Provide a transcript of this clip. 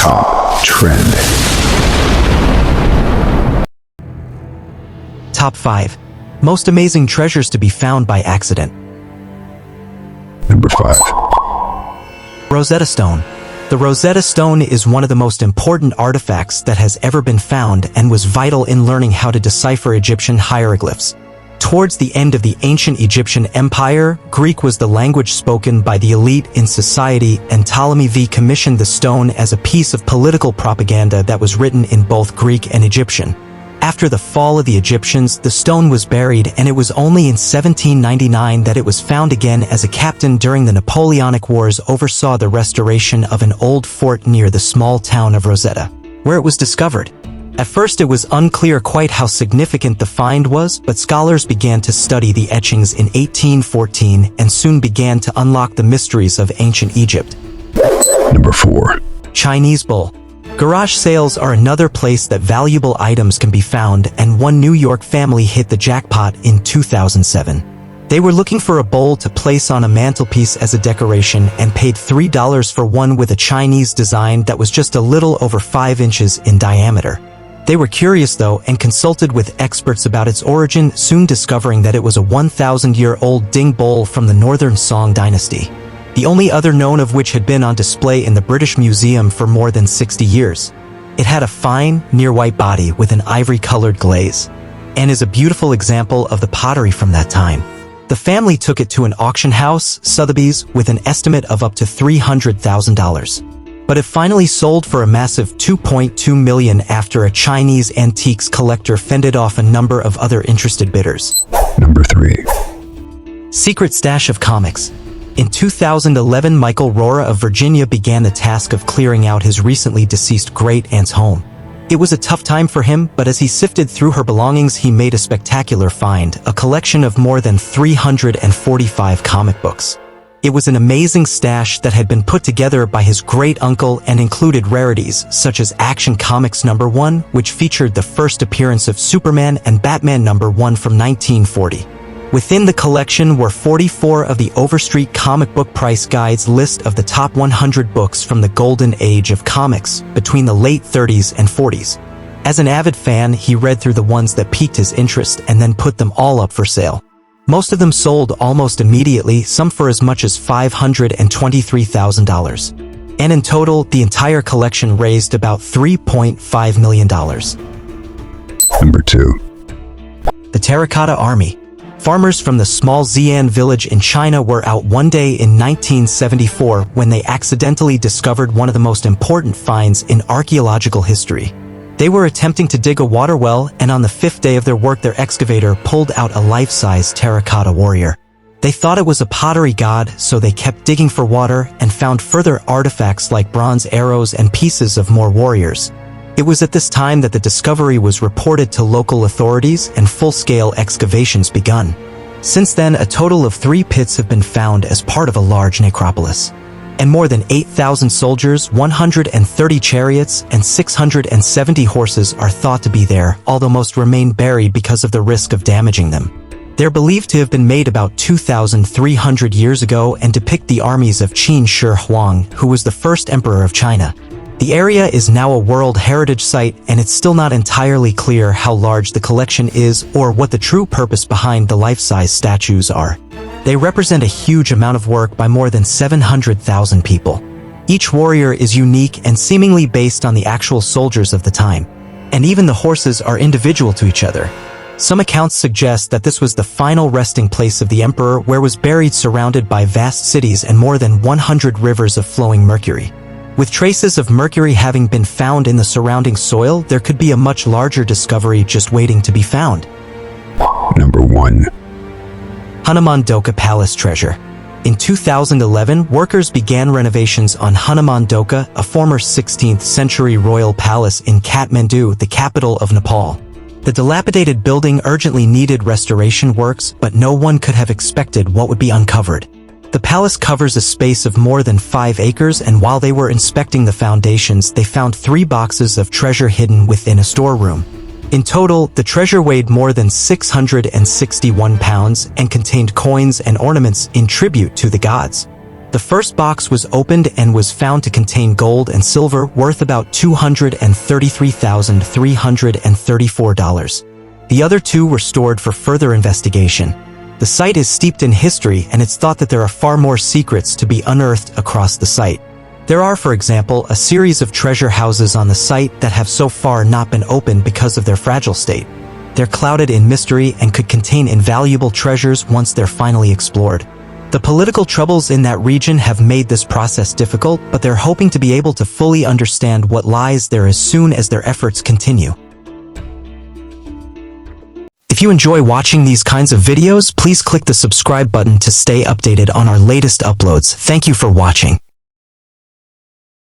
Top trend. Top 5. Most amazing treasures to be found by accident. Number 5. Rosetta Stone. The Rosetta Stone is one of the most important artifacts that has ever been found and was vital in learning how to decipher Egyptian hieroglyphs. Towards the end of the ancient Egyptian Empire, Greek was the language spoken by the elite in society, and Ptolemy V commissioned the stone as a piece of political propaganda that was written in both Greek and Egyptian. After the fall of the Egyptians, the stone was buried, and it was only in 1799 that it was found again as a captain during the Napoleonic Wars oversaw the restoration of an old fort near the small town of Rosetta, where it was discovered. At first it was unclear quite how significant the find was, but scholars began to study the etchings in 1814 and soon began to unlock the mysteries of ancient Egypt. Number 4. Chinese bull. Garage sales are another place that valuable items can be found, and one New York family hit the jackpot in 2007. They were looking for a bowl to place on a mantelpiece as a decoration and paid $3 for one with a Chinese design that was just a little over 5 inches in diameter. They were curious though and consulted with experts about its origin, soon discovering that it was a 1,000-year-old ding bowl from the Northern Song dynasty, the only other known of which had been on display in the British Museum for more than 60 years. It had a fine, near-white body with an ivory-colored glaze, and is a beautiful example of the pottery from that time. The family took it to an auction house, Sotheby's, with an estimate of up to $300,000. But it finally sold for a massive $2.2 million after a Chinese antiques collector fended off a number of other interested bidders. Number 3. Secret stash of comics. In 2011, Michael Rohrer of Virginia began the task of clearing out his recently deceased great-aunt's home. It was a tough time for him, but as he sifted through her belongings, he made a spectacular find, a collection of more than 345 comic books. It was an amazing stash that had been put together by his great-uncle and included rarities such as Action Comics No. 1, which featured the first appearance of Superman, and Batman No. 1 from 1940. Within the collection were 44 of the Overstreet Comic Book Price Guide's list of the top 100 books from the golden age of comics between the late 30s and 40s. As an avid fan, he read through the ones that piqued his interest and then put them all up for sale. Most of them sold almost immediately, some for as much as $523,000. And in total, the entire collection raised about $3.5 million. Number 2. The Terracotta Army. Farmers from the small Xi'an village in China were out one day in 1974 when they accidentally discovered one of the most important finds in archaeological history. They were attempting to dig a water well, and on the 5th day of their work, their excavator pulled out a life-size terracotta warrior. They thought it was a pottery god, so they kept digging for water and found further artifacts like bronze arrows and pieces of more warriors. It was at this time that the discovery was reported to local authorities and full-scale excavations begun. Since then, a total of 3 pits have been found as part of a large necropolis. And more than 8,000 soldiers, 130 chariots, and 670 horses are thought to be there, although most remain buried because of the risk of damaging them. They're believed to have been made about 2,300 years ago and depict the armies of Qin Shi Huang, who was the first emperor of China. The area is now a World Heritage Site, and it's still not entirely clear how large the collection is or what the true purpose behind the life-size statues are. They represent a huge amount of work by more than 700,000 people. Each warrior is unique and seemingly based on the actual soldiers of the time. And even the horses are individual to each other. Some accounts suggest that this was the final resting place of the emperor, where was buried surrounded by vast cities and more than 100 rivers of flowing mercury. With traces of mercury having been found in the surrounding soil, there could be a much larger discovery just waiting to be found. Number 1. Hanuman Doka Palace Treasure. In 2011, workers began renovations on Hanuman Doka, a former 16th century royal palace in Kathmandu, the capital of Nepal. The dilapidated building urgently needed restoration works, but no one could have expected what would be uncovered. The palace covers a space of more than 5 acres, and while they were inspecting the foundations, they found 3 boxes of treasure hidden within a storeroom. In total, the treasure weighed more than 661 pounds and contained coins and ornaments in tribute to the gods. The first box was opened and was found to contain gold and silver worth about $233,334. The other two were stored for further investigation. The site is steeped in history, and it's thought that there are far more secrets to be unearthed across the site. There are, for example, a series of treasure houses on the site that have so far not been opened because of their fragile state. They're clouded in mystery and could contain invaluable treasures once they're finally explored. The political troubles in that region have made this process difficult, but they're hoping to be able to fully understand what lies there as soon as their efforts continue. If you enjoy watching these kinds of videos, please click the subscribe button to stay updated on our latest uploads. Thank you for watching.